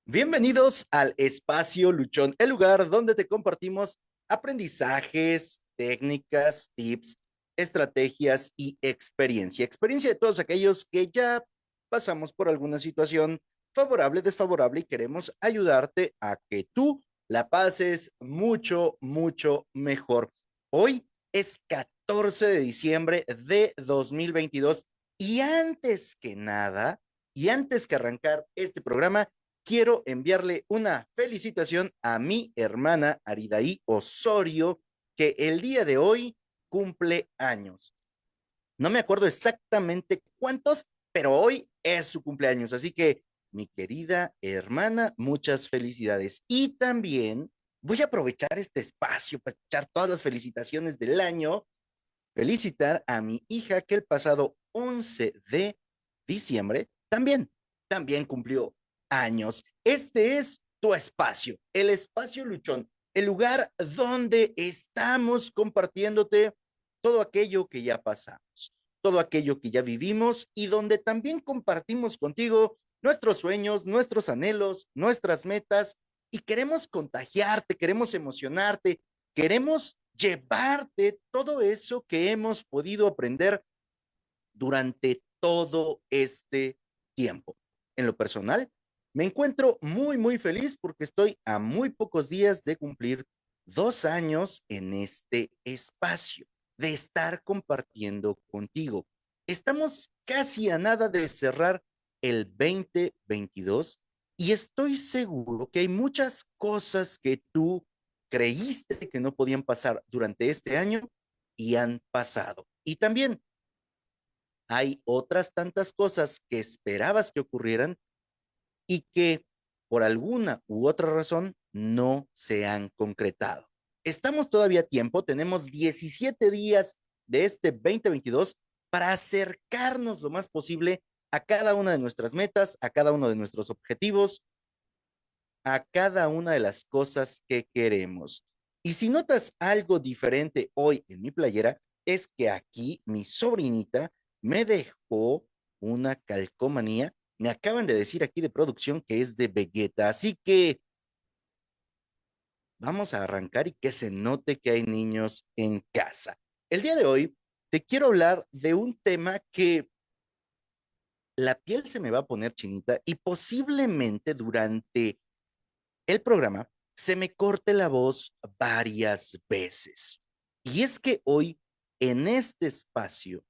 Bienvenidos al Espacio Luchón, el lugar donde te compartimos aprendizajes, técnicas, tips, estrategias y experiencia. Experiencia de todos aquellos que ya pasamos por alguna situación favorable, desfavorable y queremos ayudarte a que tú la pases mucho, mucho mejor. Hoy es 14 de diciembre de 2022 y antes que nada, y antes que arrancar este programa, quiero enviarle una felicitación a mi hermana Aridaí Osorio, que el día de hoy cumple años. No me acuerdo exactamente cuántos, pero hoy es su cumpleaños. Así que, mi querida hermana, muchas felicidades. Y también voy a aprovechar este espacio para echar todas las felicitaciones del año, felicitar a mi hija que el pasado 11 de diciembre también cumplió años. Este es tu espacio, el espacio Luchón, el lugar donde estamos compartiéndote todo aquello que ya pasamos, todo aquello que ya vivimos y donde también compartimos contigo nuestros sueños, nuestros anhelos, nuestras metas y queremos contagiarte, queremos emocionarte, queremos llevarte todo eso que hemos podido aprender durante todo este tiempo. En lo personal, me encuentro muy, muy feliz porque estoy a muy pocos días de cumplir 2 años en este espacio, de estar compartiendo contigo. Estamos casi a nada de cerrar el 2022 y estoy seguro que hay muchas cosas que tú creíste que no podían pasar durante este año y han pasado. Y también hay otras tantas cosas que esperabas que ocurrieran y que por alguna u otra razón no se han concretado. Estamos todavía a tiempo, tenemos 17 días de este 2022 para acercarnos lo más posible a cada una de nuestras metas, a cada uno de nuestros objetivos, a cada una de las cosas que queremos. Y si notas algo diferente hoy en mi playera, es que aquí mi sobrinita me dejó una calcomanía. Me acaban de decir aquí de producción que es de Vegeta, así que vamos a arrancar y que se note que hay niños en casa. El día de hoy te quiero hablar de un tema que la piel se me va a poner chinita y posiblemente durante el programa se me corte la voz varias veces. Y es que hoy, en este espacio,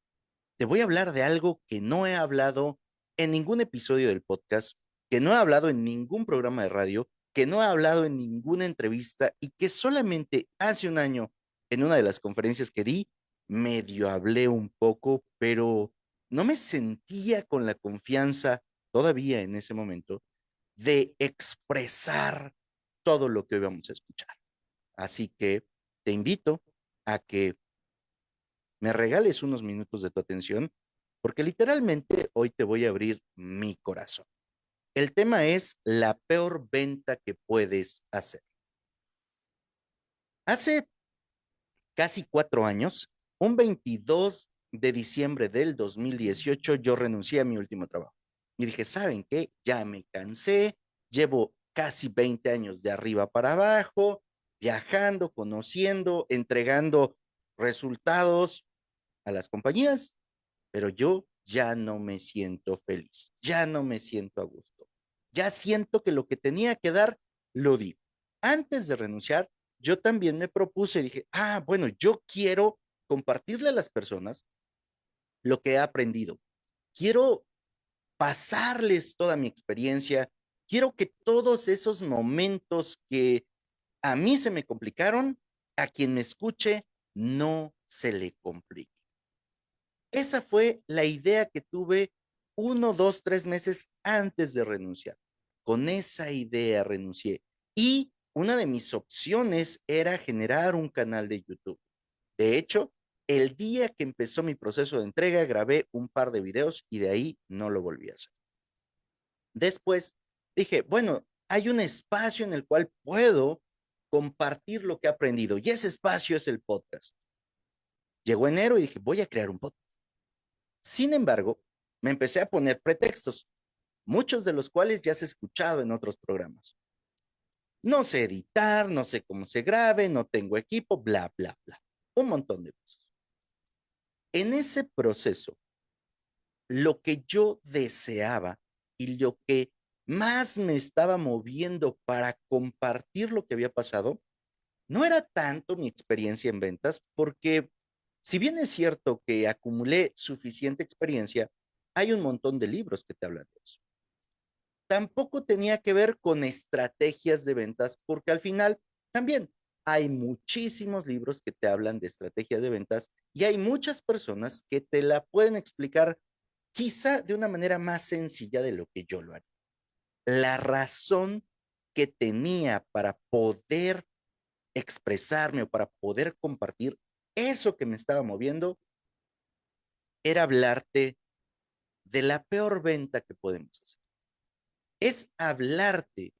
te voy a hablar de algo que no he hablado en ningún episodio del podcast, que no he hablado en ningún programa de radio, que no he hablado en ninguna entrevista y que solamente hace un año, en una de las conferencias que di, medio hablé un poco, pero no me sentía con la confianza todavía en ese momento de expresar todo lo que hoy vamos a escuchar. Así que te invito a que me regales unos minutos de tu atención, porque literalmente hoy te voy a abrir mi corazón. El tema es la peor venta que puedes hacer. Hace casi 4 años, un 22 de diciembre del 2018, yo renuncié a mi último trabajo. Y dije, ¿saben qué? Ya me cansé, llevo casi 20 años de arriba para abajo, viajando, conociendo, entregando resultados a las compañías, pero yo ya no me siento feliz, ya no me siento a gusto, ya siento que lo que tenía que dar, lo di. Antes de renunciar, yo también me propuse, dije, bueno, yo quiero compartirle a las personas lo que he aprendido. Quiero pasarles toda mi experiencia. Quiero que todos esos momentos que a mí se me complicaron, a quien me escuche no se le complique. Esa fue la idea que tuve 1, 2, 3 meses antes de renunciar. Con esa idea renuncié. Y una de mis opciones era generar un canal de YouTube. De hecho, el día que empezó mi proceso de entrega, grabé un par de videos y de ahí no lo volví a hacer. Después dije, bueno, hay un espacio en el cual puedo compartir lo que he aprendido y ese espacio es el podcast. Llegó enero y dije, voy a crear un podcast. Sin embargo, me empecé a poner pretextos. muchos de los cuales ya has escuchado en otros programas. No sé editar, no sé cómo se grabe, no tengo equipo, bla, bla, bla. Un montón de cosas. En ese proceso, lo que yo deseaba y lo que más me estaba moviendo para compartir lo que había pasado, no era tanto mi experiencia en ventas, porque si bien es cierto que acumulé suficiente experiencia, hay un montón de libros que te hablan de eso. Tampoco tenía que ver con estrategias de ventas, porque al final también hay muchísimos libros que te hablan de estrategias de ventas y hay muchas personas que te la pueden explicar quizá de una manera más sencilla de lo que yo lo haría. La razón que tenía para poder expresarme o para poder compartir eso que me estaba moviendo era hablarte de la peor venta que podemos hacer. Es hablarte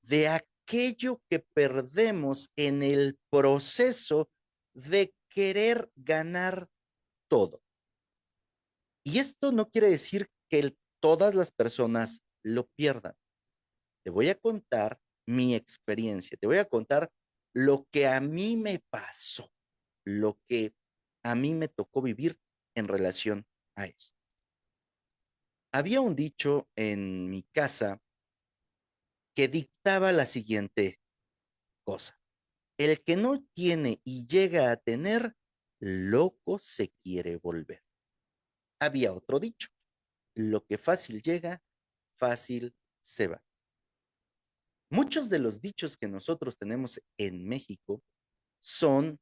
de aquello que perdemos en el proceso de querer ganar todo. Y esto no quiere decir que todas las personas lo pierdan. Te voy a contar mi experiencia, te voy a contar lo que a mí me pasó, lo que a mí me tocó vivir en relación a esto. Había un dicho en mi casa que dictaba la siguiente cosa. El que no tiene y llega a tener, loco se quiere volver. Había otro dicho, lo que fácil llega, fácil se va. Muchos de los dichos que nosotros tenemos en México son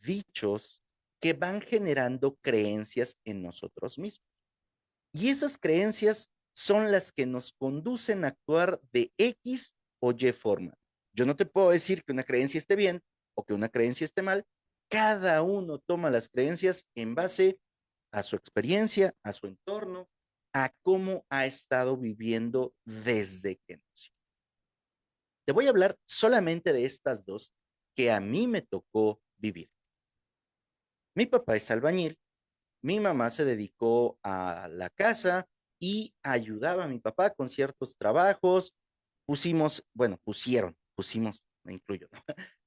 dichos que van generando creencias en nosotros mismos. Y esas creencias son las que nos conducen a actuar de X o Y forma. Yo no te puedo decir que una creencia esté bien o que una creencia esté mal. Cada uno toma las creencias en base a su experiencia, a su entorno, a cómo ha estado viviendo desde que nació. Te voy a hablar solamente de estas dos que a mí me tocó vivir. Mi papá es albañil, mi mamá se dedicó a la casa y ayudaba a mi papá con ciertos trabajos. Pusimos, me incluyo, ¿no?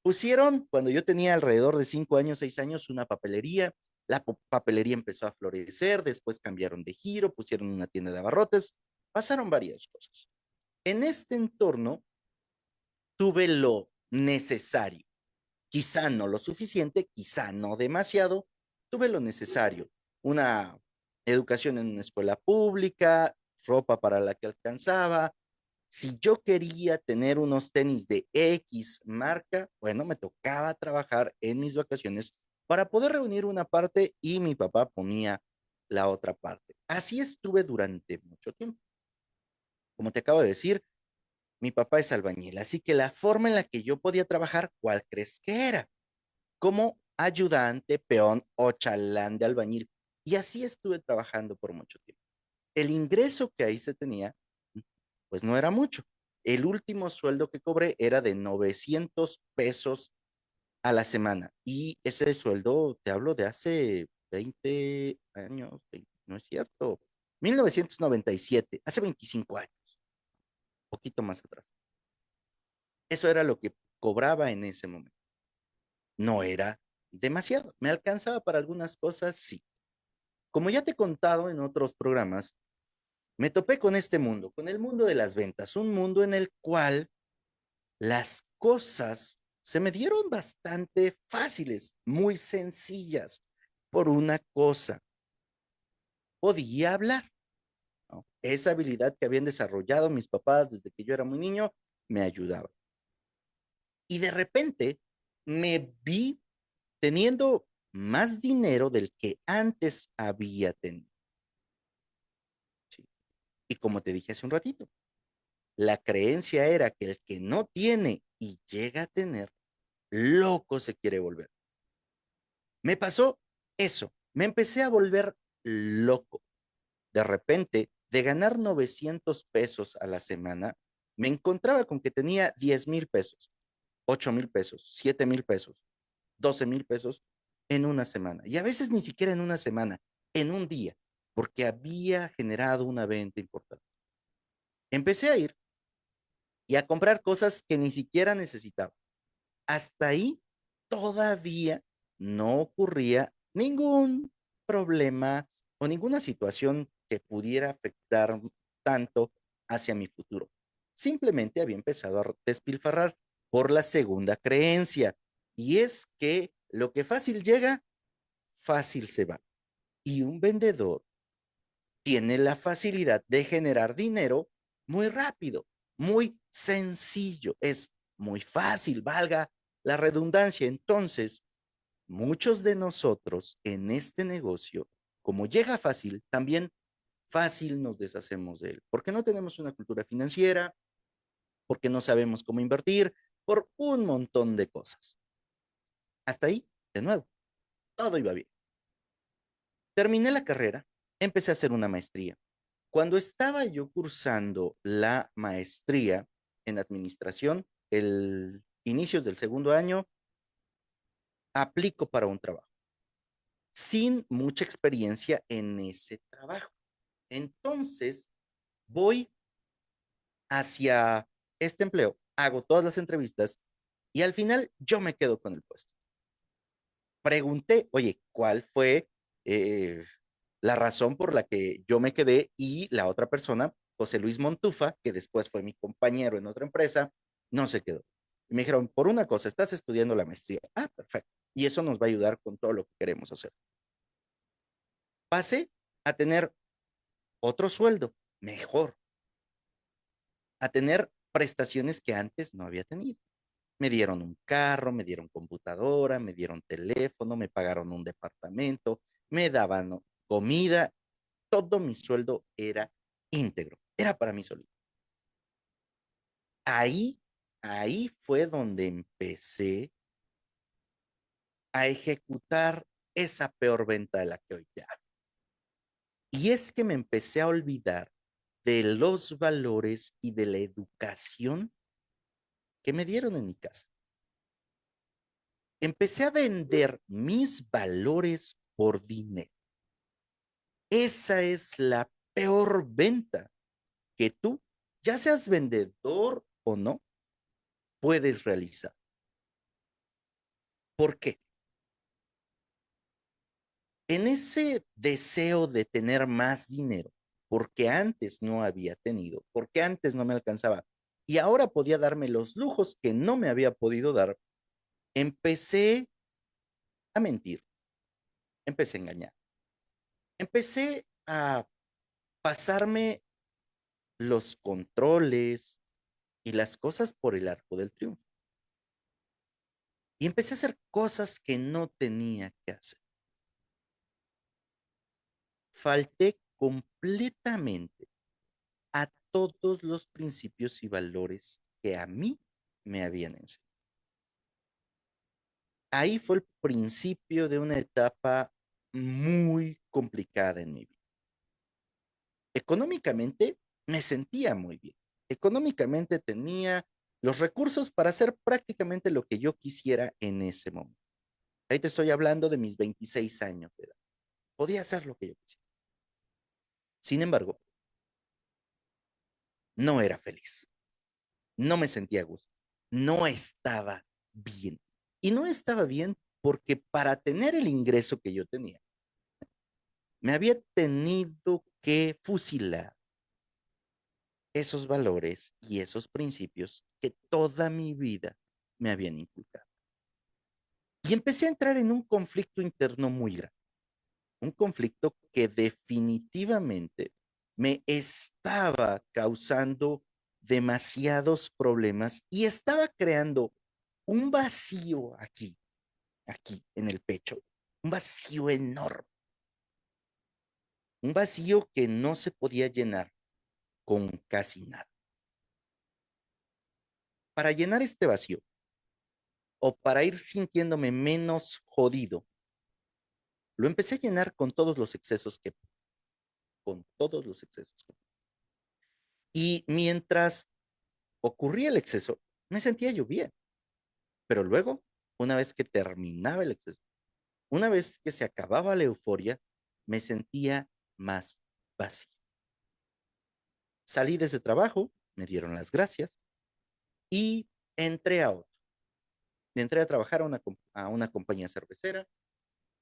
Pusieron, cuando yo tenía alrededor de 5 años, 6 años, una papelería. La papelería empezó a florecer, después cambiaron de giro, pusieron una tienda de abarrotes, pasaron varias cosas. En este entorno tuve lo necesario, quizá no lo suficiente, quizá no demasiado, tuve lo necesario, una educación en una escuela pública, ropa para la que alcanzaba. Si yo quería tener unos tenis de X marca, bueno, me tocaba trabajar en mis vacaciones para poder reunir una parte y mi papá ponía la otra parte. Así estuve durante mucho tiempo. Como te acabo de decir, mi papá es albañil, así que la forma en la que yo podía trabajar, ¿cuál crees que era? Como ayudante, peón o chalán de albañil. Y así estuve trabajando por mucho tiempo. El ingreso que ahí se tenía, pues no era mucho. El último sueldo que cobré era de 900 pesos a la semana. Y ese sueldo, te hablo de hace 20 años, no es cierto, 1997, hace 25 años, poquito más atrás. Eso era lo que cobraba en ese momento. No era demasiado. Me alcanzaba para algunas cosas, sí. Como ya te he contado en otros programas, me topé con este mundo, con el mundo de las ventas, un mundo en el cual las cosas se me dieron bastante fáciles, muy sencillas, por una cosa, podía hablar, ¿no? Esa habilidad que habían desarrollado mis papás desde que yo era muy niño me ayudaba. Y de repente me vi teniendo más dinero del que antes había tenido. ¿Sí? Y como te dije hace un ratito, la creencia era que el que no tiene y llega a tener, loco se quiere volver. Me pasó eso, me empecé a volver loco. De repente, de ganar 900 pesos a la semana, me encontraba con que tenía 10,000 pesos, 8,000 pesos, 7,000 pesos, 12,000 pesos en una semana. Y a veces ni siquiera en una semana, en un día, porque había generado una venta importante. Empecé a ir y a comprar cosas que ni siquiera necesitaba. Hasta ahí todavía no ocurría ningún problema o ninguna situación que pudiera afectar tanto hacia mi futuro. Simplemente había empezado a despilfarrar por la segunda creencia, y es que lo que fácil llega, fácil se va. Y un vendedor tiene la facilidad de generar dinero muy rápido, muy sencillo, es muy fácil, valga la redundancia. Entonces, muchos de nosotros en este negocio, como llega fácil, también fácil nos deshacemos de él, porque no tenemos una cultura financiera, porque no sabemos cómo invertir, por un montón de cosas. Hasta ahí, de nuevo, todo iba bien. Terminé la carrera, empecé a hacer una maestría. Cuando estaba yo cursando la maestría en administración, el inicios del segundo año, aplico para un trabajo sin mucha experiencia en ese trabajo. Entonces, voy hacia este empleo, hago todas las entrevistas y al final yo me quedo con el puesto. Pregunté, oye, ¿cuál fue eh, la razón por la que yo me quedé y la otra persona, José Luis Montufa, que después fue mi compañero en otra empresa, no se quedó? Y me dijeron, por una cosa, estás estudiando la maestría. Ah, perfecto. Y eso nos va a ayudar con todo lo que queremos hacer. Pasé a tener otro sueldo mejor, a tener prestaciones que antes no había tenido. Me dieron un carro, me dieron computadora, me dieron teléfono, me pagaron un departamento, me daban comida, todo mi sueldo era íntegro, era para mí solito. Ahí, ahí fue donde empecé a ejecutar esa peor venta de la que hoy te hablo. Y es que me empecé a olvidar de los valores y de la educación que me dieron en mi casa. Empecé a vender mis valores por dinero. Esa es la peor venta que tú, ya seas vendedor o no, puedes realizar. ¿Por qué? En ese deseo de tener más dinero, porque antes no había tenido, porque antes no me alcanzaba y ahora podía darme los lujos que no me había podido dar, empecé a mentir, empecé a engañar, empecé a pasarme los controles y las cosas por el arco del triunfo. Y empecé a hacer cosas que no tenía que hacer. Falté completamente a todos los principios y valores que a mí me habían enseñado. Ahí fue el principio de una etapa muy complicada en mi vida. Económicamente me sentía muy bien. Económicamente tenía los recursos para hacer prácticamente lo que yo quisiera en ese momento. Ahí te estoy hablando de mis 26 años de edad. Podía hacer lo que yo quisiera. Sin embargo, no era feliz. No me sentía a gusto. No estaba bien. Y no estaba bien porque para tener el ingreso que yo tenía, me había tenido que fusilar esos valores y esos principios que toda mi vida me habían inculcado. Y empecé a entrar en un conflicto interno muy grande, un conflicto que definitivamente me estaba causando demasiados problemas y estaba creando un vacío aquí en el pecho, un vacío enorme, un vacío que no se podía llenar con casi nada. Para llenar este vacío o para ir sintiéndome menos jodido, lo empecé a llenar con todos los excesos con todos los excesos. Y mientras ocurría el exceso, me sentía yo bien, pero luego, una vez que terminaba el exceso, una vez que se acababa la euforia, me sentía más vacío. Salí de ese trabajo, me dieron las gracias y entré a otro. Entré a trabajar a una compañía cervecera,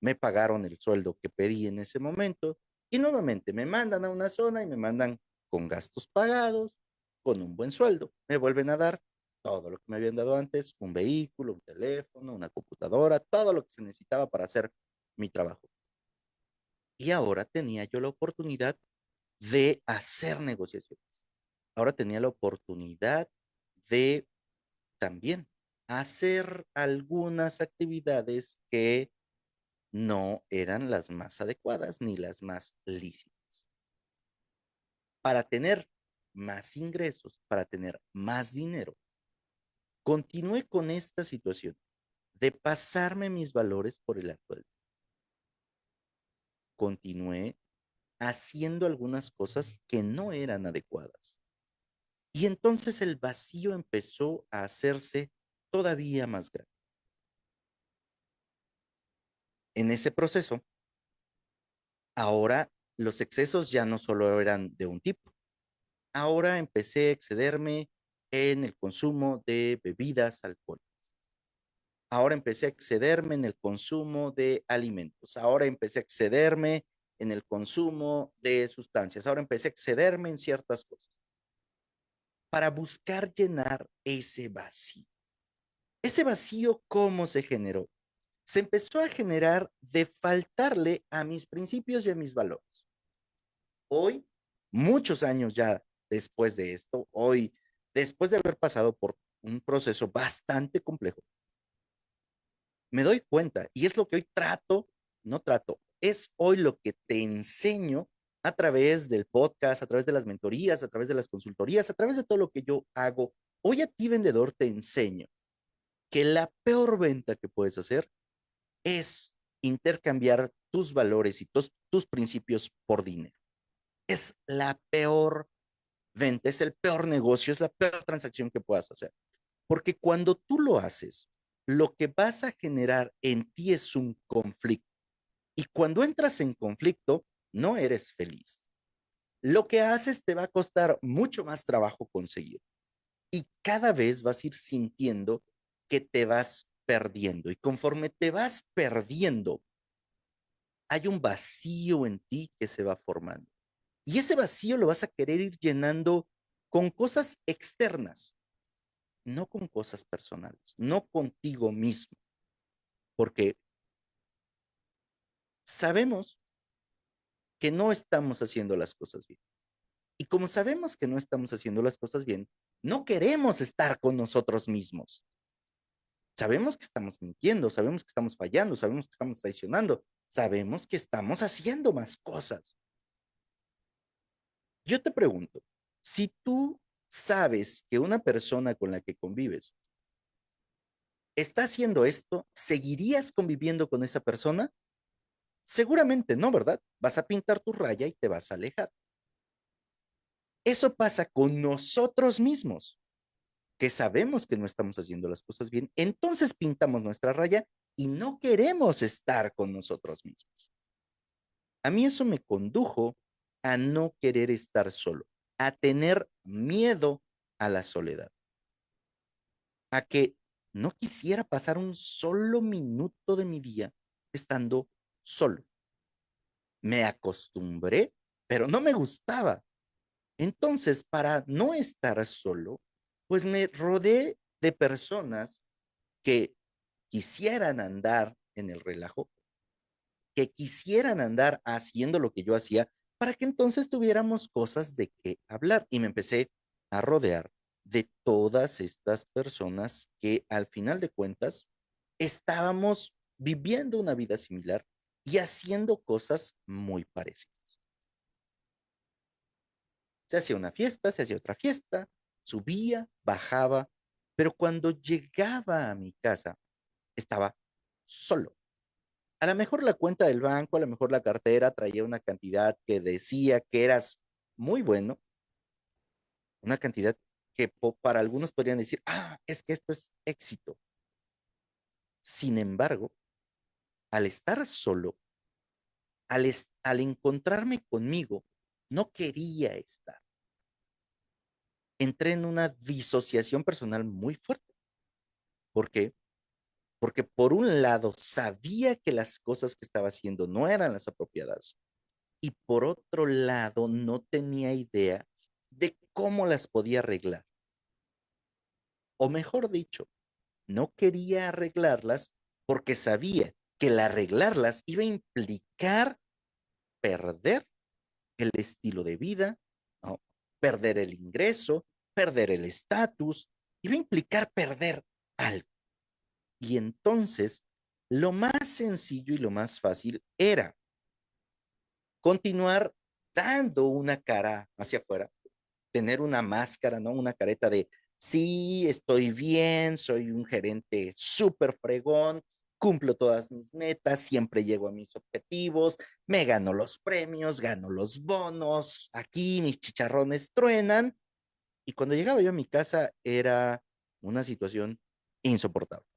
me pagaron el sueldo que pedí en ese momento y nuevamente me mandan a una zona y me mandan con gastos pagados, con un buen sueldo. Me vuelven a dar todo lo que me habían dado antes, un vehículo, un teléfono, una computadora, todo lo que se necesitaba para hacer mi trabajo. Y ahora tenía yo la oportunidad de hacer negociaciones. Ahora tenía la oportunidad de también hacer algunas actividades que no eran las más adecuadas ni las más lícitas. Para tener más ingresos, para tener más dinero, continué con esta situación de pasarme mis valores por el arco del triunfo. Continué haciendo algunas cosas que no eran adecuadas. Y entonces el vacío empezó a hacerse todavía más grande. En ese proceso, ahora los excesos ya no solo eran de un tipo. Ahora empecé a excederme en el consumo de bebidas alcohólicas. Ahora empecé a excederme en el consumo de alimentos. Ahora empecé a excederme en el consumo de sustancias. Ahora empecé a excederme en ciertas cosas para buscar llenar ese vacío. Ese vacío, ¿cómo se generó? Se empezó a generar de faltarle a mis principios y a mis valores. Hoy, muchos años ya después de esto, hoy, después de haber pasado por un proceso bastante complejo, me doy cuenta, y es lo que hoy trato, no trato, es hoy lo que te enseño a través del podcast, a través de las mentorías, a través de las consultorías, a través de todo lo que yo hago. Hoy a ti, vendedor, te enseño que la peor venta que puedes hacer es intercambiar tus valores y tus principios por dinero. Es la peor venta, es el peor negocio, es la peor transacción que puedas hacer. Porque cuando tú lo haces, lo que vas a generar en ti es un conflicto. Y cuando entras en conflicto, no eres feliz. Lo que haces te va a costar mucho más trabajo conseguir. Y cada vez vas a ir sintiendo que te vas perdiendo. Y conforme te vas perdiendo, hay un vacío en ti que se va formando. Y ese vacío lo vas a querer ir llenando con cosas externas, no con cosas personales, no contigo mismo, porque sabemos que no estamos haciendo las cosas bien. Y como sabemos que no estamos haciendo las cosas bien, no queremos estar con nosotros mismos. Sabemos que estamos mintiendo, sabemos que estamos fallando, sabemos que estamos traicionando, sabemos que estamos haciendo más cosas. Yo te pregunto, si tú sabes que una persona con la que convives está haciendo esto, ¿seguirías conviviendo con esa persona? Seguramente no, ¿verdad? Vas a pintar tu raya y te vas a alejar. Eso pasa con nosotros mismos, que sabemos que no estamos haciendo las cosas bien, entonces pintamos nuestra raya y no queremos estar con nosotros mismos. A mí eso me condujo a no querer estar solo, a tener miedo a la soledad, a que no quisiera pasar un solo minuto de mi día estando solo. Me acostumbré, pero no me gustaba. Entonces, para no estar solo, pues me rodeé de personas que quisieran andar en el relajo, que quisieran andar haciendo lo que yo hacía, para que entonces tuviéramos cosas de qué hablar. Y me empecé a rodear de todas estas personas que al final de cuentas estábamos viviendo una vida similar y haciendo cosas muy parecidas. Se hacía una fiesta, se hacía otra fiesta, subía, bajaba, pero cuando llegaba a mi casa estaba solo. A lo mejor la cuenta del banco, a lo mejor la cartera traía una cantidad que decía que eras muy bueno, una cantidad que para algunos podrían decir, ah, es que esto es éxito. Sin embargo, al estar solo, al encontrarme conmigo, no quería estar. entré en una disociación personal muy fuerte. ¿Por qué? Porque por un lado sabía que las cosas que estaba haciendo no eran las apropiadas y por otro lado no tenía idea de cómo las podía arreglar. O mejor dicho, no quería arreglarlas porque sabía que el arreglarlas iba a implicar perder el estilo de vida, ¿no? Perder el ingreso, perder el estatus, iba a implicar perder algo. Y entonces, lo más sencillo y lo más fácil era continuar dando una cara hacia afuera, tener una máscara, ¿no? Una careta de, sí, estoy bien, soy un gerente súper fregón, cumplo todas mis metas, siempre llego a mis objetivos, me gano los premios, gano los bonos, aquí mis chicharrones truenan. Y cuando llegaba yo a mi casa era una situación insoportable,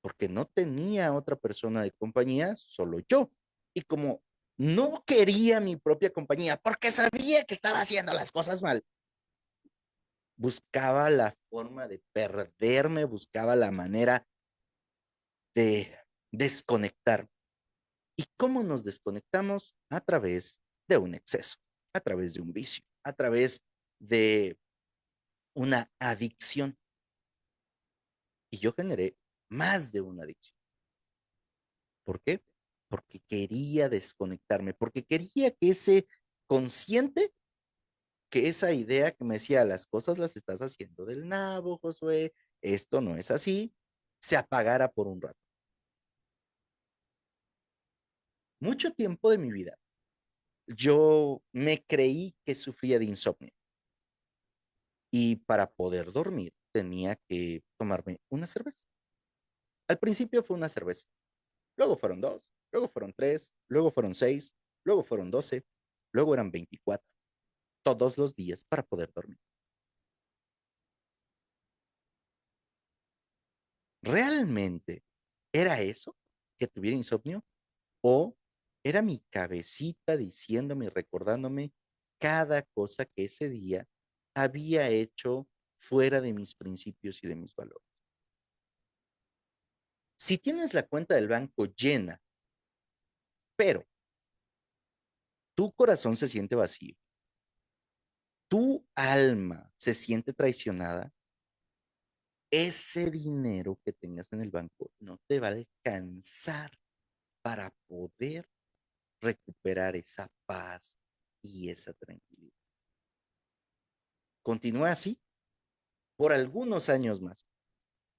porque no tenía otra persona de compañía, solo yo. Y como no quería mi propia compañía, porque sabía que estaba haciendo las cosas mal, buscaba la forma de perderme, buscaba la manera de desconectar. ¿Y cómo nos desconectamos? A través de un exceso, a través de un vicio, a través de una adicción. Y yo generé más de una adicción. ¿Por qué? Porque quería desconectarme, porque quería que ese consciente, que esa idea que me decía, las cosas las estás haciendo del nabo, Josué, esto no es así, se apagara por un rato. Mucho tiempo de mi vida, yo me creí que sufría de insomnio y para poder dormir tenía que tomarme una cerveza. Al principio fue una cerveza, luego fueron dos, luego fueron tres, luego fueron seis, luego fueron 12, luego eran 24, todos los días para poder dormir. ¿Realmente era eso que tuviera insomnio? ¿O era mi cabecita diciéndome y recordándome cada cosa que ese día había hecho fuera de mis principios y de mis valores? Si tienes la cuenta del banco llena, pero tu corazón se siente vacío, tu alma se siente traicionada, ese dinero que tengas en el banco no te va a alcanzar para poder recuperar esa paz y esa tranquilidad. Continúa así por algunos años más,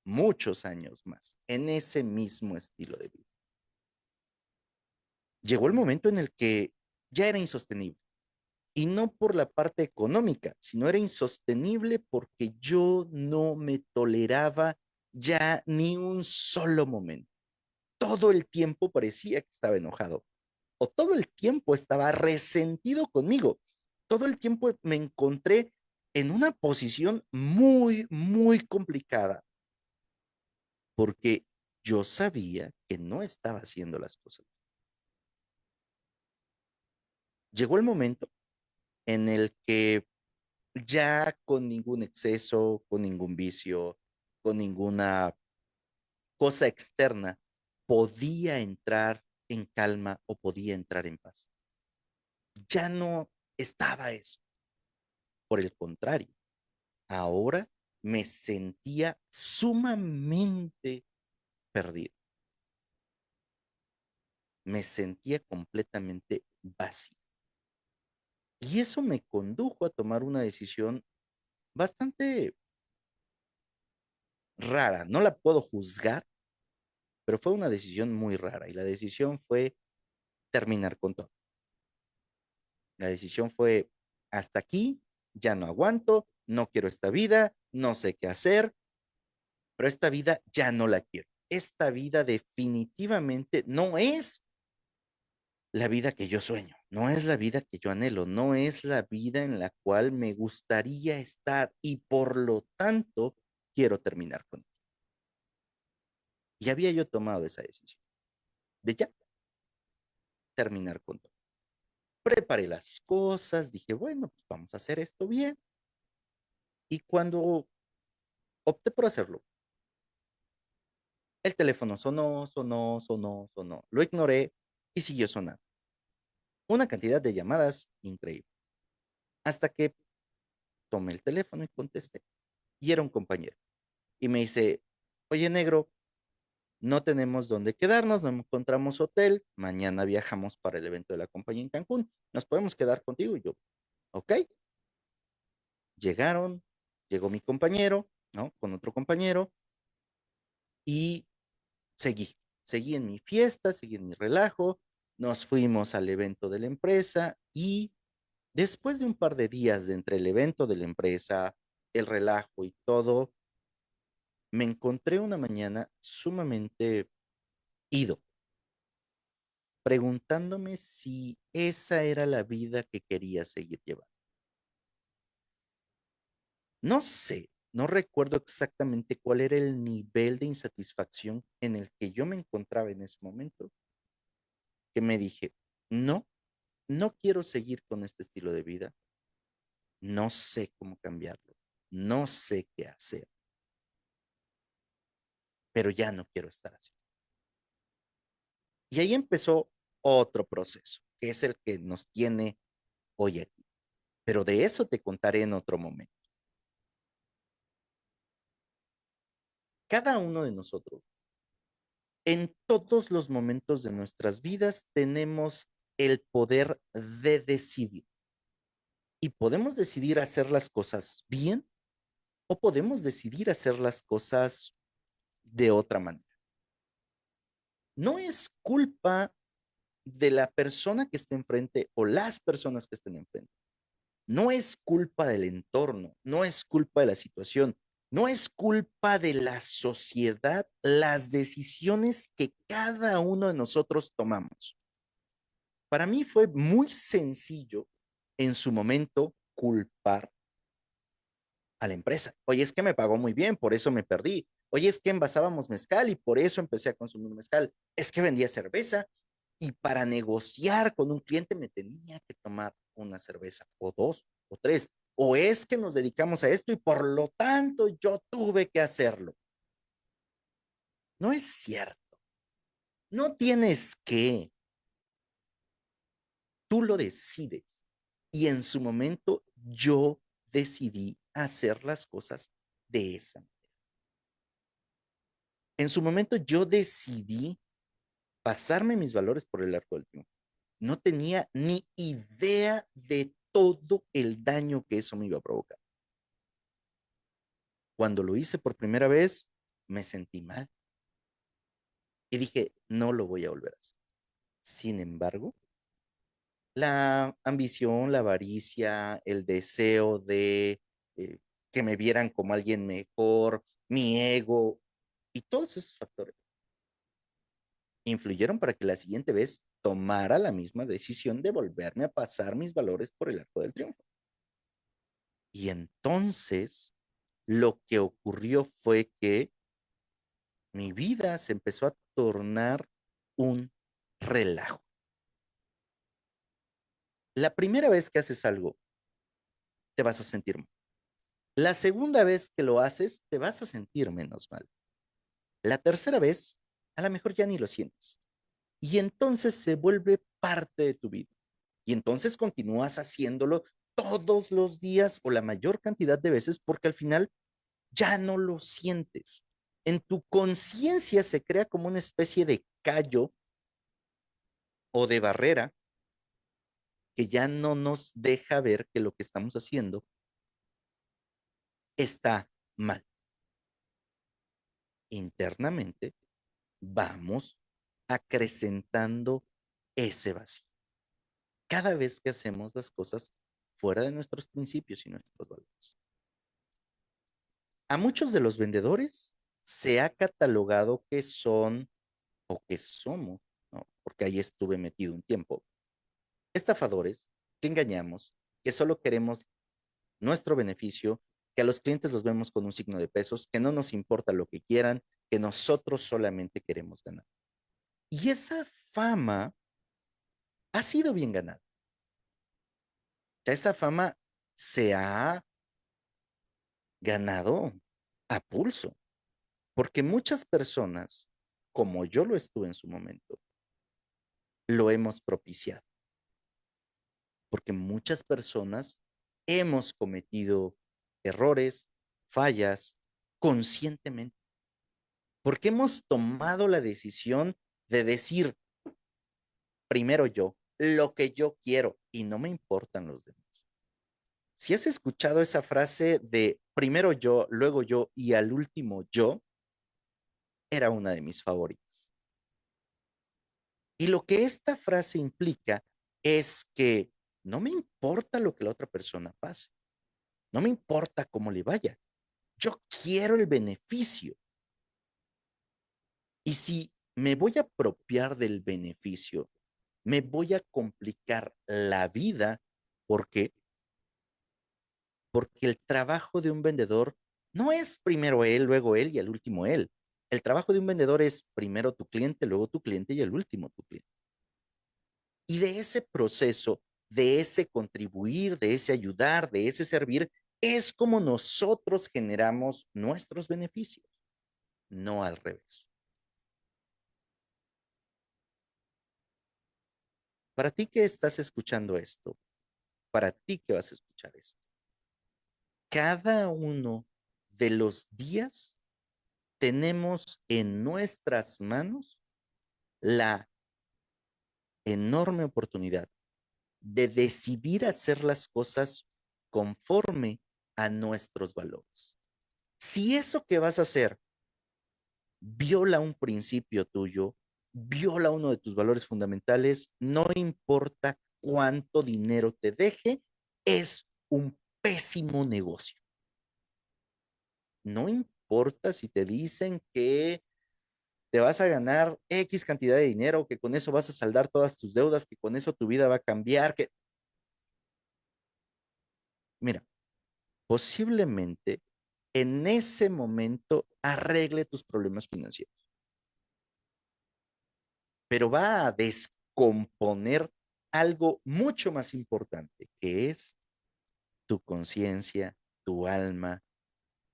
muchos años más, en ese mismo estilo de vida. Llegó el momento en el que ya era insostenible. Y no por la parte económica, sino era insostenible porque yo no me toleraba ya ni un solo momento. Todo el tiempo parecía que estaba enojado o todo el tiempo estaba resentido conmigo. Todo el tiempo me encontré en una posición muy, muy complicada porque yo sabía que no estaba haciendo las cosas. Llegó el momento en el que ya con ningún exceso, con ningún vicio, con ninguna cosa externa, podía entrar en calma o podía entrar en paz. Ya no estaba eso. Por el contrario, ahora me sentía sumamente perdido. Me sentía completamente vacío. Y eso me condujo a tomar una decisión bastante rara. No la puedo juzgar, pero fue una decisión muy rara. Y la decisión fue terminar con todo. La decisión fue hasta aquí, ya no aguanto, no quiero esta vida, no sé qué hacer, pero esta vida ya no la quiero. Esta vida definitivamente no es la vida que yo sueño, no es la vida que yo anhelo, no es la vida en la cual me gustaría estar y por lo tanto quiero terminar con ella. Y había yo tomado esa decisión de ya terminar con todo. Preparé las cosas, dije, bueno, pues vamos a hacer esto bien. Y cuando opté por hacerlo, el teléfono sonó, sonó, sonó, sonó. Lo ignoré y siguió sonando. Una cantidad de llamadas increíble. Hasta que tomé el teléfono y contesté. Y era un compañero. Y me dice, oye, negro, no tenemos dónde quedarnos, no encontramos hotel. Mañana viajamos para el evento de la compañía en Cancún. ¿Nos podemos quedar contigo? Y yo, ok. Llegaron, llegó mi compañero, ¿no? Con otro compañero y seguí en mi fiesta, seguí en mi relajo, nos fuimos al evento de la empresa y después de un par de días de entre el evento de la empresa, el relajo y todo, me encontré una mañana sumamente ido, preguntándome si esa era la vida que quería seguir llevando. No sé, no recuerdo exactamente cuál era el nivel de insatisfacción en el que yo me encontraba en ese momento, que me dije, no, no quiero seguir con este estilo de vida, no sé cómo cambiarlo, no sé qué hacer, pero ya no quiero estar así. Y ahí empezó otro proceso, que es el que nos tiene hoy aquí. Pero de eso te contaré en otro momento. Cada uno de nosotros, en todos los momentos de nuestras vidas, tenemos el poder de decidir. Y podemos decidir hacer las cosas bien o podemos decidir hacer las cosas de otra manera. No es culpa de la persona que esté enfrente o las personas que estén enfrente. No es culpa del entorno, no es culpa de la situación, no es culpa de la sociedad las decisiones que cada uno de nosotros tomamos. Para mí fue muy sencillo en su momento culpar a la empresa. Oye, es que me pagó muy bien, por eso me perdí. Oye, es que envasábamos mezcal y por eso empecé a consumir mezcal. Es que vendía cerveza y para negociar con un cliente me tenía que tomar una cerveza o dos o tres. O es que nos dedicamos a esto y por lo tanto yo tuve que hacerlo. No es cierto. No tienes que. Tú lo decides. Y en su momento yo decidí hacer las cosas de esa manera. En su momento yo decidí pasarme mis valores por el arco del triunfo. No tenía ni idea de todo el daño que eso me iba a provocar. Cuando lo hice por primera vez, me sentí mal y dije, no lo voy a volver a hacer. Sin embargo, la ambición, la avaricia, el deseo de que me vieran como alguien mejor, mi ego y todos esos factores influyeron para que la siguiente vez tomara la misma decisión de volverme a pasar mis valores por el arco del triunfo. Y entonces lo que ocurrió fue que mi vida se empezó a tornar un relajo. La primera vez que haces algo, te vas a sentir mal. La segunda vez que lo haces, te vas a sentir menos mal. La tercera vez, a lo mejor ya ni lo sientes. Y entonces se vuelve parte de tu vida. Y entonces continúas haciéndolo todos los días o la mayor cantidad de veces porque al final ya no lo sientes. En tu conciencia se crea como una especie de callo o de barrera que ya no nos deja ver que lo que estamos haciendo está mal. Internamente vamos acrecentando ese vacío cada vez que hacemos las cosas fuera de nuestros principios y nuestros valores. A muchos de los vendedores se ha catalogado que son o que somos, ¿no? Porque ahí estuve metido un tiempo, estafadores, que engañamos, que solo queremos nuestro beneficio, que a los clientes los vemos con un signo de pesos, que no nos importa lo que quieran, que nosotros solamente queremos ganar. Y esa fama ha sido bien ganada. Esa fama se ha ganado a pulso, porque muchas personas, como yo lo estuve en su momento, lo hemos propiciado, porque muchas personas hemos cometido errores, fallas conscientemente, porque hemos tomado la decisión de decir primero yo, lo que yo quiero y no me importan los demás. Si has escuchado esa frase de primero yo, luego yo y al último yo, era una de mis favoritas. Y lo que esta frase implica es que no me importa lo que la otra persona pase, no me importa cómo le vaya, yo quiero el beneficio. Y si me voy a apropiar del beneficio, me voy a complicar la vida porque porque el trabajo de un vendedor no es primero él, luego él y al último él. El trabajo de un vendedor es primero tu cliente, luego tu cliente y el último tu cliente. Y de ese proceso, de ese contribuir, de ese ayudar, de ese servir, es como nosotros generamos nuestros beneficios, no al revés. Para ti que estás escuchando esto, para ti que vas a escuchar esto, cada uno de los días tenemos en nuestras manos la enorme oportunidad de decidir hacer las cosas conforme a nuestros valores. Si eso que vas a hacer viola un principio tuyo, viola uno de tus valores fundamentales, no importa cuánto dinero te deje, es un pésimo negocio. No importa si te dicen que te vas a ganar X cantidad de dinero, que con eso vas a saldar todas tus deudas, que con eso tu vida va a cambiar, que mira, posiblemente en ese momento arregle tus problemas financieros, pero va a descomponer algo mucho más importante, que es tu conciencia, tu alma,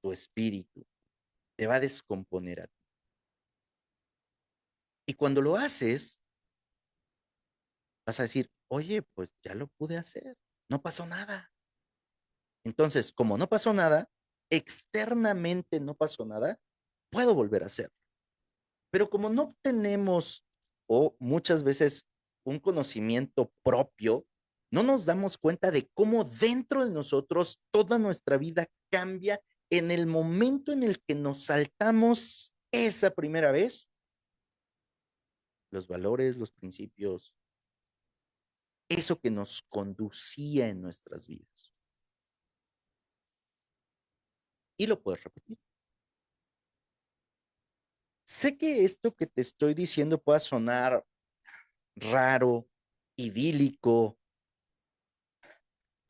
tu espíritu. Te va a descomponer a ti. Y cuando lo haces, vas a decir, oye, pues ya lo pude hacer, no pasó nada. Entonces, como no pasó nada, externamente no pasó nada, puedo volver a hacerlo. Pero como no tenemos o muchas veces un conocimiento propio, no nos damos cuenta de cómo dentro de nosotros toda nuestra vida cambia en el momento en el que nos saltamos esa primera vez, los valores, los principios, eso que nos conducía en nuestras vidas. Y lo puedes repetir. Sé que esto que te estoy diciendo pueda sonar raro, idílico,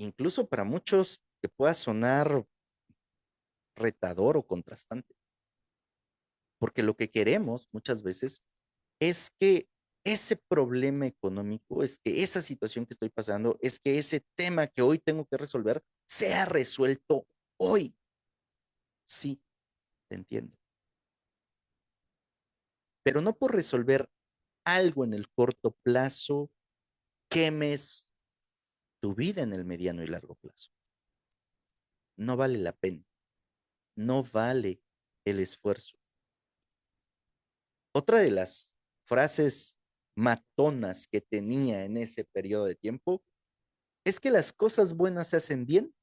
incluso para muchos que pueda sonar retador o contrastante, porque lo que queremos muchas veces es que ese problema económico, es que esa situación que estoy pasando, es que ese tema que hoy tengo que resolver sea resuelto hoy. Sí, te entiendo. Pero no por resolver algo en el corto plazo, quemes tu vida en el mediano y largo plazo. No vale la pena, no vale el esfuerzo. Otra de las frases matonas que tenía en ese periodo de tiempo es que las cosas buenas se hacen bien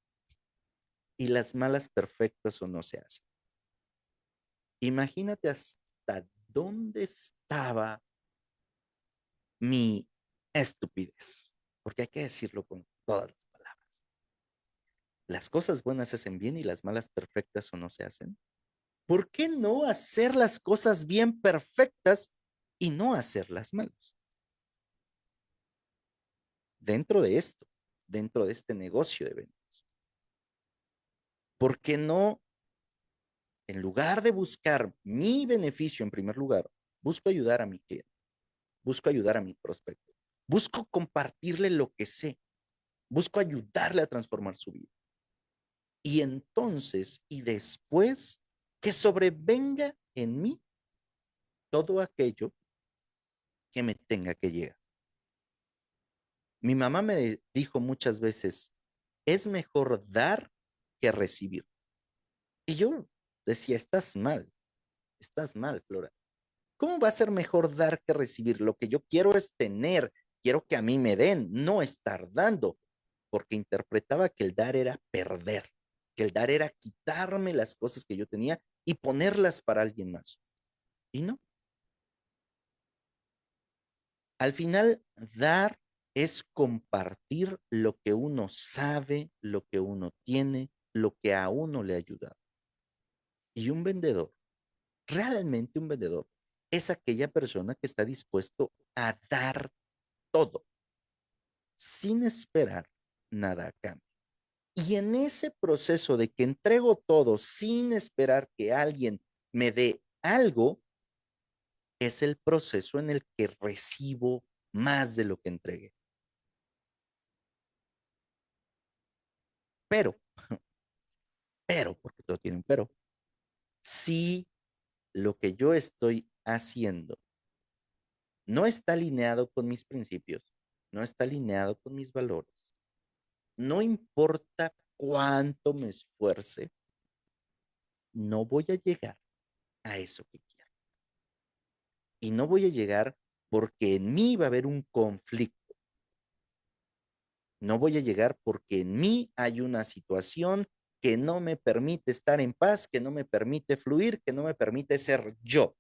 y las malas perfectas o no se hacen. Imagínate hasta dónde estaba mi estupidez, porque hay que decirlo con todas las palabras. Las cosas buenas se hacen bien y las malas perfectas o no se hacen. ¿Por qué no hacer las cosas bien perfectas y no hacerlas malas? Dentro de esto, dentro de este negocio de ventas. ¿Por qué no, en lugar de buscar mi beneficio en primer lugar, busco ayudar a mi cliente, busco ayudar a mi prospecto, busco compartirle lo que sé, busco ayudarle a transformar su vida? Y entonces, y después, que sobrevenga en mí todo aquello que me tenga que llegar. Mi mamá me dijo muchas veces, es mejor dar que recibir. Y yo decía, estás mal, Flora. ¿Cómo va a ser mejor dar que recibir? Lo que yo quiero es tener, quiero que a mí me den, no estar dando, porque interpretaba que el dar era perder, que el dar era quitarme las cosas que yo tenía y ponerlas para alguien más. Y no, al final, dar es compartir lo que uno sabe, lo que uno tiene, lo que a uno le ha ayudado. Y un vendedor, realmente un vendedor, es aquella persona que está dispuesto a dar todo sin esperar nada a cambio. Y en ese proceso de que entrego todo sin esperar que alguien me dé algo, es el proceso en el que recibo más de lo que entregué. Pero, porque todo tiene un pero, si lo que yo estoy haciendo no está alineado con mis principios, no está alineado con mis valores, no importa cuánto me esfuerce, no voy a llegar a eso que quiero. Y no voy a llegar porque en mí va a haber un conflicto. No voy a llegar porque en mí hay una situación que no me permite estar en paz, que no me permite fluir, que no me permite ser yo.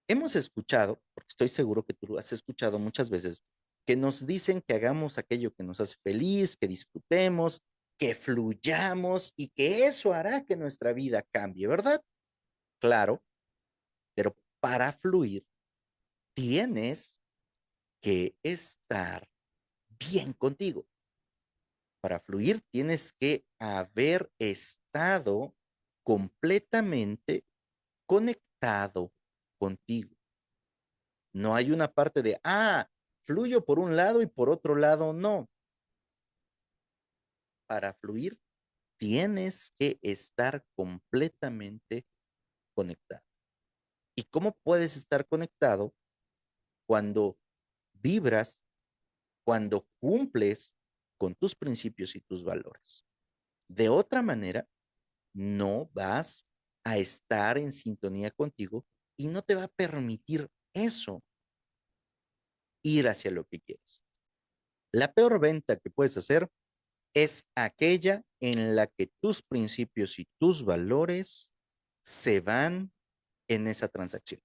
Hemos escuchado, porque estoy seguro que tú lo has escuchado muchas veces, que nos dicen que hagamos aquello que nos hace feliz, que disfrutemos, que fluyamos y que eso hará que nuestra vida cambie, ¿verdad? Claro, pero para fluir tienes que estar bien contigo. Para fluir tienes que haber estado completamente conectado contigo. No hay una parte de, fluyo por un lado y por otro lado no. Para fluir tienes que estar completamente conectado. ¿Y cómo puedes estar conectado cuando vibras, cuando cumples con tus principios y tus valores? De otra manera, no vas a estar en sintonía contigo y no te va a permitir eso, ir hacia lo que quieres. La peor venta que puedes hacer es aquella en la que tus principios y tus valores se van en esa transacción.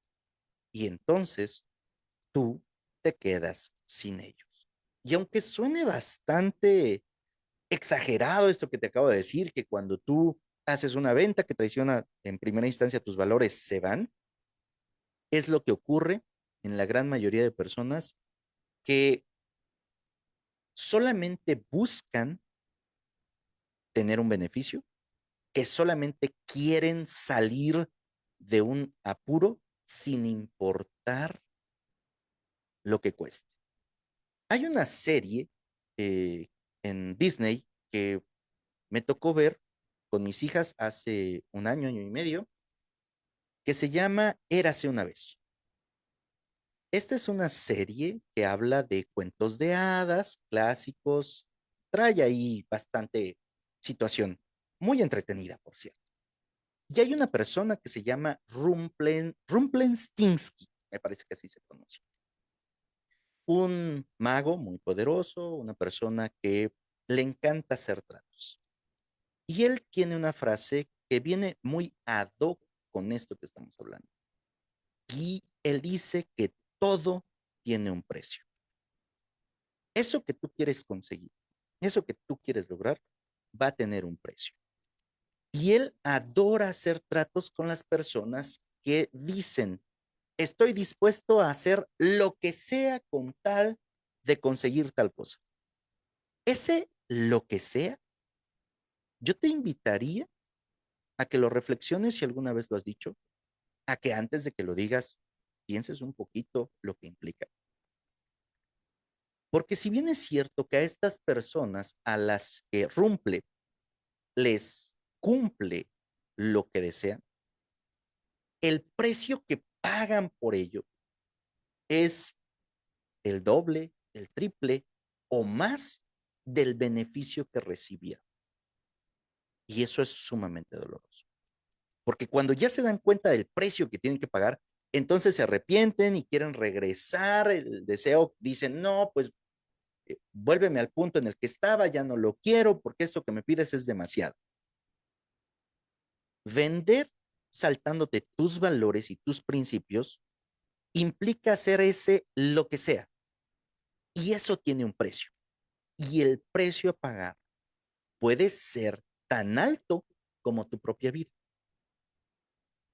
Y entonces tú te quedas sin ellos. Y aunque suene bastante exagerado esto que te acabo de decir, que cuando tú haces una venta que traiciona en primera instancia tus valores se van, es lo que ocurre en la gran mayoría de personas que solamente buscan tener un beneficio, que solamente quieren salir de un apuro sin importar lo que cueste. Hay una serie eh, en Disney que me tocó ver con mis hijas hace un año, año y medio, que se llama Érase una vez. Esta es una serie que habla de cuentos de hadas clásicos, trae ahí bastante situación, muy entretenida, por cierto. Y hay una persona que se llama Rumpelstiltskin, me parece que así se pronuncia. Un mago muy poderoso, una persona que le encanta hacer tratos. Y él tiene una frase que viene muy ad hoc con esto que estamos hablando. Y él dice que todo tiene un precio. Eso que tú quieres conseguir, eso que tú quieres lograr, va a tener un precio. Y él adora hacer tratos con las personas que dicen, estoy dispuesto a hacer lo que sea con tal de conseguir tal cosa. Ese lo que sea, yo te invitaría a que lo reflexiones si alguna vez lo has dicho, a que antes de que lo digas, pienses un poquito lo que implica. Porque si bien es cierto que a estas personas a las que Rumple les cumple lo que desean, el precio que pagan por ello es el doble, el triple o más del beneficio que recibieron. Y eso es sumamente doloroso. Porque cuando ya se dan cuenta del precio que tienen que pagar, entonces se arrepienten y quieren regresar el deseo, dicen, no, pues vuélveme al punto en el que estaba, ya no lo quiero porque esto que me pides es demasiado. Vender saltándote tus valores y tus principios implica hacer ese lo que sea. Y eso tiene un precio. Y el precio a pagar puede ser tan alto como tu propia vida.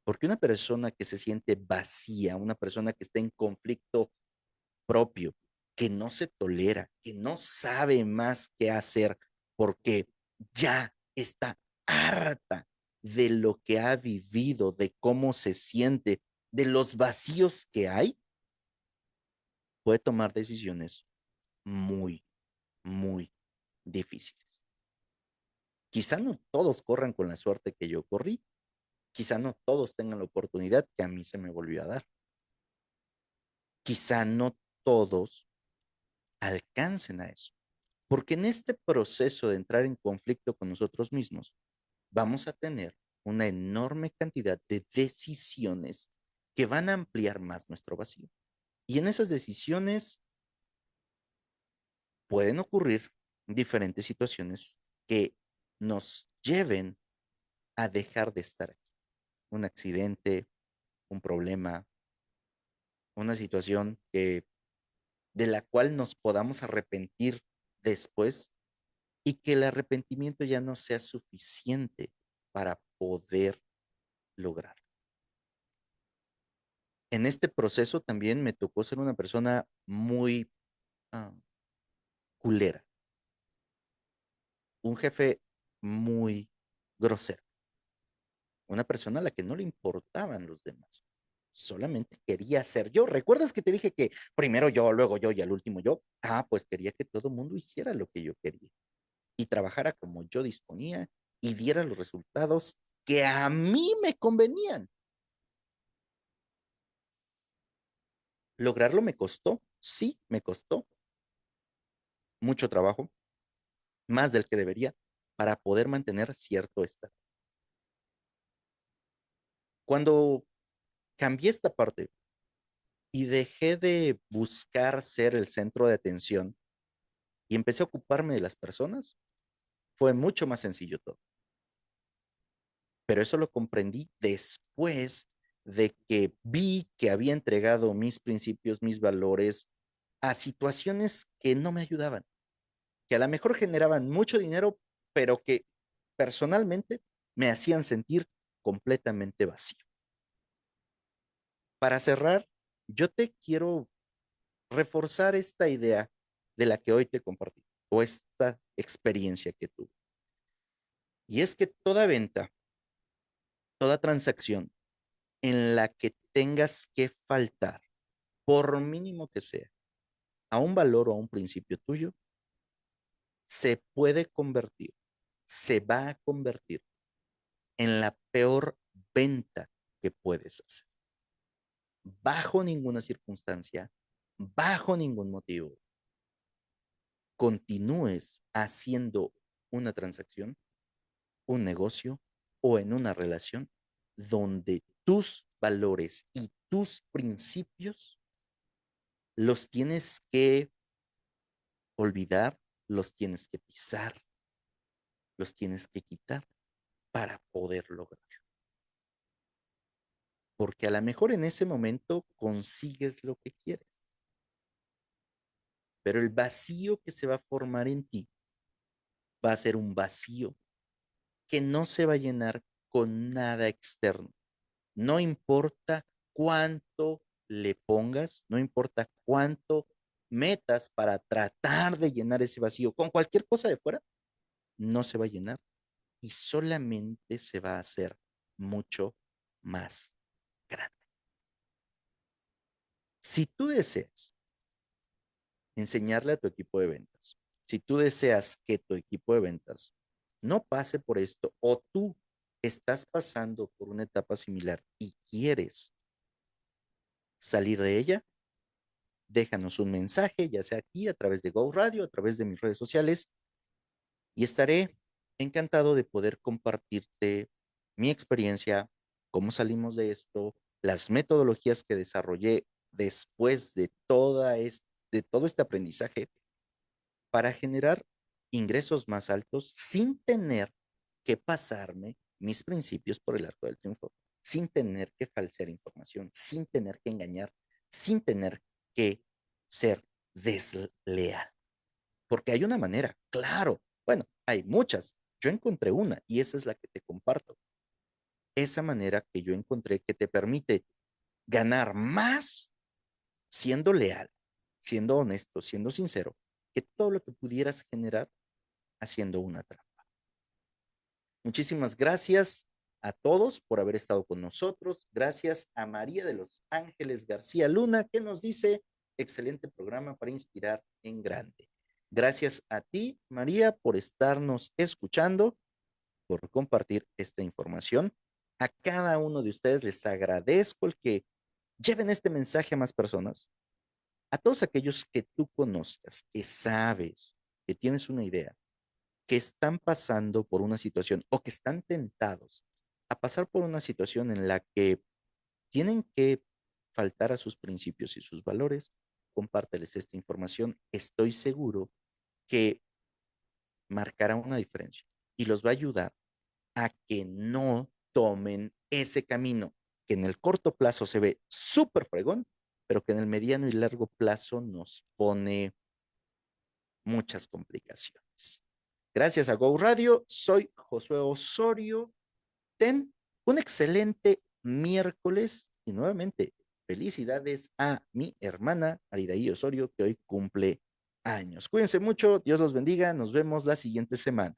Porque una persona que se siente vacía, una persona que está en conflicto propio, que no se tolera, que no sabe más qué hacer porque ya está harta de lo que ha vivido, de cómo se siente, de los vacíos que hay, puede tomar decisiones muy, muy difíciles. Quizá no todos corran con la suerte que yo corrí, quizá no todos tengan la oportunidad que a mí se me volvió a dar, quizá no todos alcancen a eso. Porque en este proceso de entrar en conflicto con nosotros mismos, vamos a tener una enorme cantidad de decisiones que van a ampliar más nuestro vacío. Y en esas decisiones pueden ocurrir diferentes situaciones que nos lleven a dejar de estar aquí. Un accidente, un problema, una situación de la cual nos podamos arrepentir después y que el arrepentimiento ya no sea suficiente para poder lograr. En este proceso también me tocó ser una persona muy uh, culera, un jefe muy grosero, una persona a la que no le importaban los demás, solamente quería ser yo. ¿Recuerdas que te dije que primero yo, luego yo y al último yo? Ah, pues quería que todo el mundo hiciera lo que yo quería y trabajara como yo disponía y diera los resultados que a mí me convenían. Lograrlo me costó, sí, me costó mucho trabajo, más del que debería, para poder mantener cierto estado. Cuando cambié esta parte y dejé de buscar ser el centro de atención y empecé a ocuparme de las personas, fue mucho más sencillo todo. Pero eso lo comprendí después de que vi que había entregado mis principios, mis valores a situaciones que no me ayudaban, que a lo mejor generaban mucho dinero, pero que personalmente me hacían sentir completamente vacío. Para cerrar, yo te quiero reforzar esta idea de la que hoy te compartí o esta experiencia que tuve. Y es que toda venta, toda transacción en la que tengas que faltar, por mínimo que sea, a un valor o a un principio tuyo, se puede convertir, se va a convertir en la peor venta que puedes hacer. Bajo ninguna circunstancia, bajo ningún motivo, continúes haciendo una transacción, un negocio o en una relación donde tus valores y tus principios los tienes que olvidar, los tienes que pisar, los tienes que quitar para poder lograr. Porque a lo mejor en ese momento consigues lo que quieres, pero el vacío que se va a formar en ti va a ser un vacío que no se va a llenar con nada externo. No importa cuánto le pongas, no importa cuánto metas para tratar de llenar ese vacío con cualquier cosa de fuera, no se va a llenar y solamente se va a hacer mucho más grande. Si tú deseas enseñarle a tu equipo de ventas. Si tú deseas que tu equipo de ventas no pase por esto o tú estás pasando por una etapa similar y quieres salir de ella, déjanos un mensaje, ya sea aquí a través de Go Radio, a través de mis redes sociales, y estaré encantado de poder compartirte mi experiencia, cómo salimos de esto, las metodologías que desarrollé después de todo este aprendizaje para generar ingresos más altos sin tener que pasarme mis principios por el arco del triunfo, sin tener que falsear información, sin tener que engañar, sin tener que ser desleal. Porque hay una manera, claro. Bueno, hay muchas. Yo encontré una y esa es la que te comparto. Esa manera que yo encontré que te permite ganar más siendo leal, siendo honesto, siendo sincero, que todo lo que pudieras generar haciendo una trampa. Muchísimas gracias a todos por haber estado con nosotros. Gracias a María de los Ángeles García Luna, que nos dice, excelente programa para inspirar en grande. Gracias a ti, María, por estarnos escuchando, por compartir esta información. A cada uno de ustedes les agradezco el que lleven este mensaje a más personas, a todos aquellos que tú conozcas, que sabes, que tienes una idea, que están pasando por una situación o que están tentados a pasar por una situación en la que tienen que faltar a sus principios y sus valores, compárteles esta información. Estoy seguro que marcará una diferencia y los va a ayudar a que no tomen ese camino que en el corto plazo se ve súper fregón, pero que en el mediano y largo plazo nos pone muchas complicaciones. Gracias a Go Radio, soy Josué Osorio. Ten un excelente miércoles y nuevamente felicidades a mi hermana Aridaí Osorio que hoy cumple años. Cuídense mucho, Dios los bendiga, nos vemos la siguiente semana.